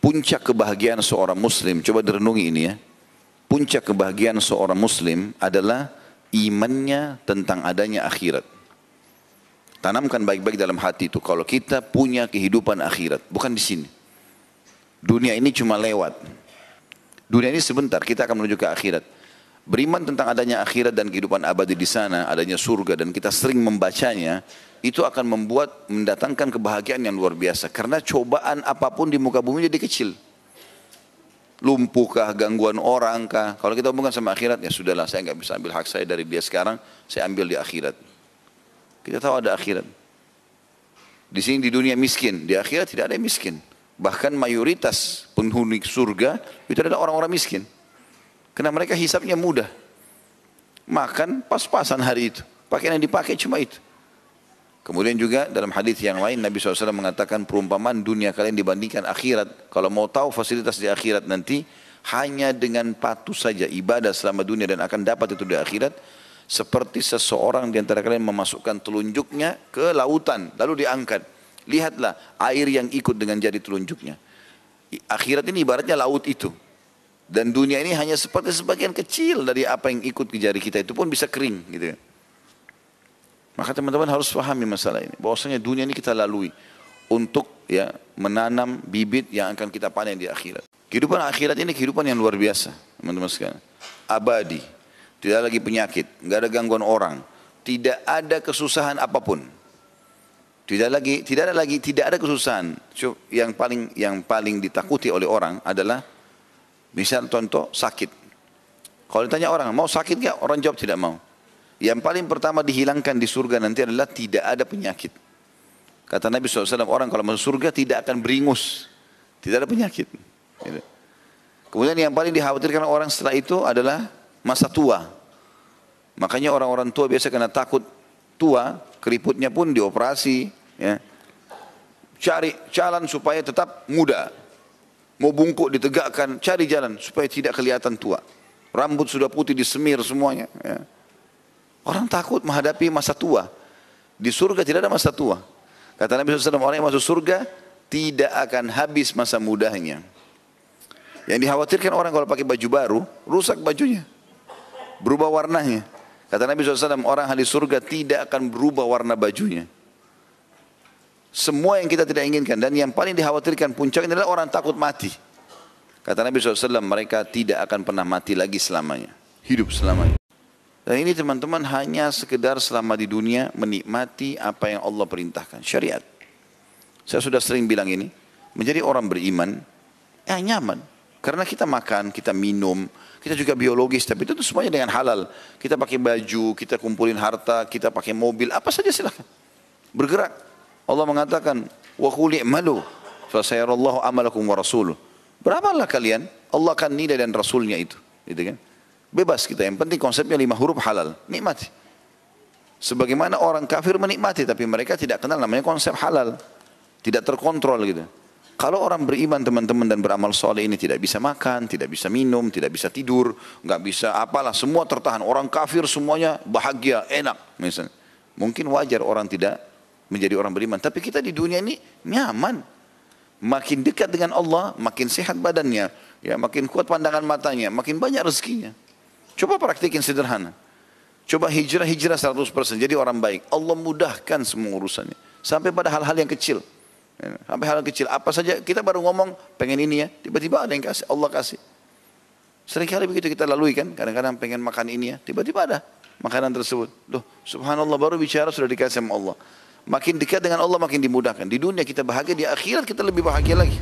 puncak kebahagiaan seorang muslim, coba direnungi ini ya. Puncak kebahagiaan seorang muslim adalah imannya tentang adanya akhirat. Tanamkan baik-baik dalam hati itu, kalau kita punya kehidupan akhirat, bukan di sini. Dunia ini cuma lewat. Dunia ini sebentar, kita akan menuju ke akhirat. Beriman tentang adanya akhirat dan kehidupan abadi di sana, adanya surga, dan kita sering membacanya, itu akan mendatangkan kebahagiaan yang luar biasa. Karena cobaan apapun di muka bumi jadi kecil. Lumpuhkah, gangguan orang kah? Kalau kita hubungkan sama akhirat, ya sudahlah, saya nggak bisa ambil hak saya dari dia sekarang, saya ambil di akhirat. Kita tahu ada akhirat. Di sini di dunia miskin, di akhirat tidak ada yang miskin. Bahkan mayoritas penghuni surga itu adalah orang-orang miskin. Karena mereka hisapnya mudah. Makan pas-pasan hari itu. Pakaian yang dipakai cuma itu. Kemudian juga dalam hadis yang lain Nabi SAW mengatakan perumpamaan dunia kalian dibandingkan akhirat. Kalau mau tahu fasilitas di akhirat nanti, hanya dengan patuh saja ibadah selama dunia dan akan dapat itu di akhirat. Seperti seseorang di antara kalian memasukkan telunjuknya ke lautan lalu diangkat. Lihatlah air yang ikut dengan jari telunjuknya. Akhirat ini ibaratnya laut itu. Dan dunia ini hanya seperti sebagian kecil dari apa yang ikut ke jari kita, itu pun bisa kering gitu ya. Maka teman-teman harus pahami masalah ini, bahwasanya dunia ini kita lalui untuk ya menanam bibit yang akan kita panen di akhirat. Kehidupan akhirat ini kehidupan yang luar biasa, teman-teman sekalian. Abadi, tidak lagi penyakit, enggak ada gangguan orang, tidak ada kesusahan apapun. Tidak ada kesusahan. Yang paling ditakuti oleh orang adalah misal contoh sakit. Kalau ditanya orang, mau sakit nggak? Orang jawab tidak mau. Yang paling pertama dihilangkan di surga nanti adalah tidak ada penyakit. Kata Nabi SAW, orang kalau masuk surga tidak akan beringus. Tidak ada penyakit. Kemudian yang paling dikhawatirkan orang setelah itu adalah masa tua. Makanya orang-orang tua biasa kena takut tua, keriputnya pun dioperasi. Ya. Cari jalan supaya tetap muda. Mau bungkuk ditegakkan, cari jalan supaya tidak kelihatan tua. Rambut sudah putih disemir semuanya. Ya. Orang takut menghadapi masa tua. Di surga tidak ada masa tua. Kata Nabi SAW, orang yang masuk surga tidak akan habis masa mudanya. Yang dikhawatirkan orang kalau pakai baju baru, rusak bajunya. Berubah warnanya. Kata Nabi SAW, orang ahli surga tidak akan berubah warna bajunya. Semua yang kita tidak inginkan dan yang paling dikhawatirkan puncaknya adalah orang takut mati. Kata Nabi SAW, mereka tidak akan pernah mati lagi selamanya. Hidup selamanya. Dan ini teman-teman hanya sekedar selama di dunia menikmati apa yang Allah perintahkan. Syariat. Saya sudah sering bilang ini. Menjadi orang beriman, nyaman. Karena kita makan, kita minum, kita juga biologis. Tapi itu semuanya dengan halal. Kita pakai baju, kita kumpulin harta, kita pakai mobil. Apa saja silahkan. Bergerak. Allah mengatakan, wa qul i'malu fa sayarallahu amalakum wa rasuluh. Beramallah kalian, Allah akan nilai dan rasulnya itu, gitu kan? Bebas kita, yang penting konsepnya 5 huruf halal, nikmati. Sebagaimana orang kafir menikmati, tapi mereka tidak kenal namanya konsep halal, tidak terkontrol gitu. Kalau orang beriman teman-teman dan beramal soleh ini tidak bisa makan, tidak bisa minum, tidak bisa tidur, nggak bisa apalah, semua tertahan. Orang kafir semuanya bahagia, enak, misalnya. Mungkin wajar orang tidak menjadi orang beriman. Tapi kita di dunia ini nyaman. Makin dekat dengan Allah, makin sehat badannya, ya, makin kuat pandangan matanya, makin banyak rezekinya. Coba praktikin sederhana. Coba hijrah 100%, jadi orang baik. Allah mudahkan semua urusannya. Sampai pada hal-hal yang kecil. Ya, sampai hal kecil. Apa saja, kita baru ngomong, pengen ini ya, tiba-tiba ada yang kasih, Allah kasih. Seringkali begitu kita lalui kan, kadang-kadang pengen makan ini ya, tiba-tiba ada makanan tersebut. Loh, subhanallah, baru bicara sudah dikasih sama Allah. Makin dekat dengan Allah makin dimudahkan. Di dunia kita bahagia, di akhirat kita lebih bahagia lagi.